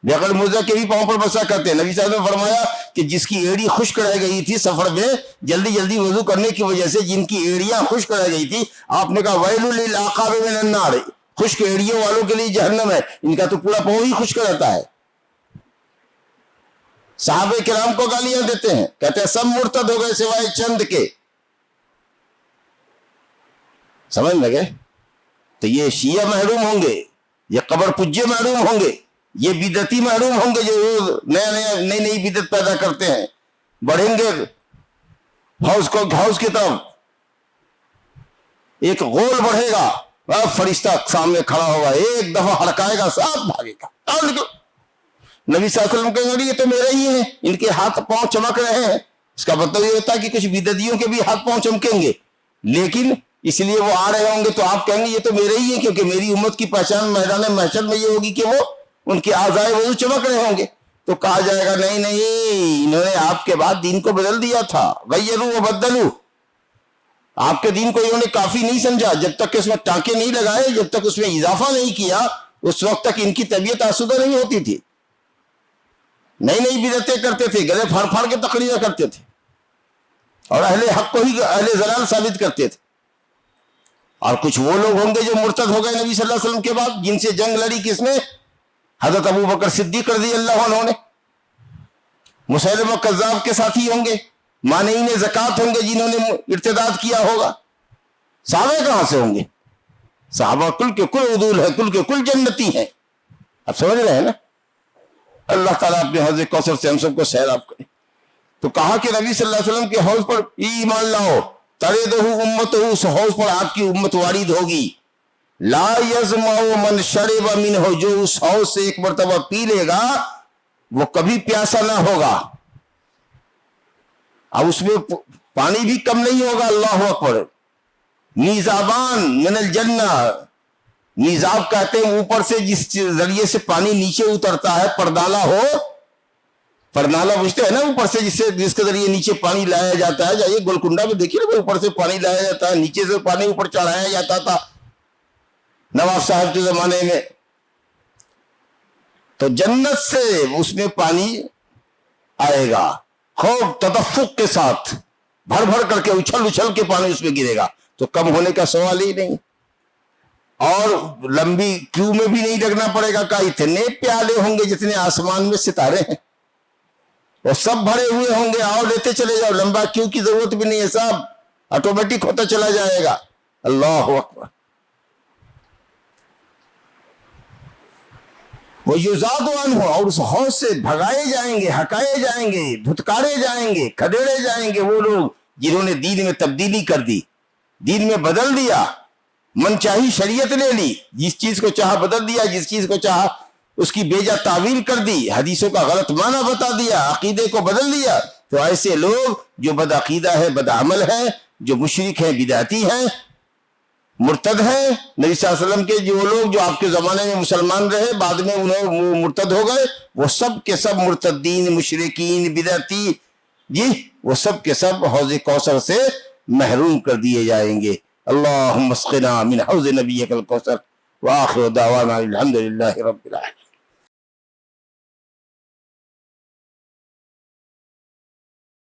بغیر موزہ کے بھی پاؤں پر مسا کرتے ہیں. نبی صاحب نے فرمایا کہ جس کی ایڑی خشک رہ گئی تھی سفر میں جلدی جلدی وضو کرنے کی وجہ سے، جن کی ایڑیاں خشک رہ گئی تھی، آپ نے کہا ویل للعقاب من النار، خشک ایڑیوں والوں کے لیے جہنم ہے، ان کا تو پورا پاؤں ہی خشک رہتا ہے. صحابہ کرام کو گالیاں دیتے ہیں، کہتے ہیں سب مرتد ہو گئے سوائے چند کے. سمجھ لگے؟ تو یہ شیعہ محروم ہوں گے، یہ قبر پجے محروم ہوں گے، یہ بدعتی محروم ہوں گے جو نئی بدعت پیدا کرتے ہیں. بڑھیں گے حوض کی طرف، ایک غول بڑھے گا، فرشتہ سامنے کھڑا ہوگا، ایک دفعہ ہڑکائے گا، ساتھ بھاگے گا. نبی صلی اللہ علیہ وسلم کہیں گے یہ تو میرے ہی ہیں، ان کے ہاتھ پاؤں چمک رہے ہیں. اس کا مطلب یہ ہوتا ہے کہ کچھ بدعتیوں کے بھی ہاتھ پاؤں چمکیں گے، لیکن اس لیے وہ آ رہے ہوں گے تو آپ کہیں گے یہ تو میرے ہی ہیں، کیونکہ میری امت کی پہچان میدان محشر میں یہ ہوگی کہ وہ ان کے اعضائے وضو چمک رہے ہوں گے. تو کہا جائے گا نہیں، انہوں نے آپ کے بعد دین کو بدل دیا تھا، غیروا وبدلوا، آپ کے دین کو انہوں نے کافی نہیں سمجھا، جب تک کہ اس میں ٹانکے نہیں لگائے، جب تک اس میں اضافہ نہیں کیا، اس وقت تک ان کی طبیعت آسودہ نہیں ہوتی تھی. نئی نئی بدعتیں کرتے تھے، گلے پھاڑ پھاڑ کے تقریریں کرتے تھے، اور اہل حق کو ہی اہل ضلال ثابت کرتے تھے. اور کچھ وہ لوگ ہوں گے جو مرتد ہو گئے نبی صلی اللہ علیہ وسلم کے بعد، جن سے جنگ لڑی کس نے؟ حضرت ابو بکر صدیق رضی اللہ عنہ نے. مسیلمہ کذاب کے ساتھی ہوں گے، مانعین زکوٰۃ ہوں گے جنہوں نے ارتداد کیا ہوگا. صحابہ کہاں سے ہوں گے؟ صحابہ کل کے کل عدول ہے، کل کے کل جنتی ہیں. اب سمجھ رہے ہیں نا؟ اللہ تعالیٰ اپنے حوض کوثر سے ہم سب کو سیراب کرے. تو کہا کہ نبی صلی اللہ علیہ وسلم کے حوض پر ایمان لاؤ، تردہ امتہ، اس حوض پر آپ کی امت وارد ہوگی. لا یظمأ من شرب منہ، جو اس حوض سے ایک مرتبہ پی لے گا وہ کبھی پیاسا نہ ہوگا. اب اس میں پانی بھی کم نہیں ہوگا. اللہ اکبر. میزابان من الجنہ، میزاب کہتے ہیں اوپر سے جس ذریعے سے پانی نیچے اترتا ہے، پردالا ہو، پردالا پوچھتے ہیں نا، اوپر سے جس کے ذریعے نیچے پانی لایا جاتا ہے. جائیے گولکنڈا میں دیکھیے نا، اوپر سے پانی لایا جاتا ہے، نیچے سے پانی اوپر چڑھایا جاتا تھا نواب صاحب کے زمانے میں. تو جنت سے اس میں پانی آئے گا، خوب تدفق کے ساتھ، بھر بھر کر کے، اچھل اچھل کے پانی اس میں گرے گا. تو کم ہونے کا سوال ہی نہیں، اور لمبی کیو میں بھی نہیں لگنا پڑے گا. کہ اتنے پیالے ہوں گے جتنے آسمان میں ستارے ہیں، وہ سب بھرے ہوئے ہوں گے. آؤ لیتے چلے جاؤ، لمبا کیو کی ضرورت بھی نہیں ہے، صاحب آٹومیٹک ہوتا چلا جائے گا. اللہ اکبر. وہ یزاد عنہ، اور اس حوض سے بھگائے جائیں گے، ہکائے جائیں گے، دھتکارے جائیں گے، کھدیڑے جائیں گے وہ لوگ جنہوں نے دین میں تبدیلی کر دی، دین میں بدل دیا، من چاہی شریعت لے لی، جس چیز کو چاہا بدل دیا، جس چیز کو چاہا اس کی بے جا تعویل کر دی، حدیثوں کا غلط معنی بتا دیا، عقیدے کو بدل دیا. تو ایسے لوگ جو بد عقیدہ ہے، بد عمل ہے، جو مشرک ہیں، بدعتی ہیں، مرتد ہیں. نبی صلی اللہ علیہ وسلم کے جو لوگ جو آپ کے زمانے میں مسلمان رہے، بعد میں انہوں مرتد ہو گئے، وہ سب کے سب مرتدین، مشرکین، بدعتی، جی وہ سب کے سب حوض کوثر سے محروم کر دیے جائیں گے. اللہم اسقنا من حوض نبیک الکوثر، وآخر دعوانا الحمدللہ رب العالمین.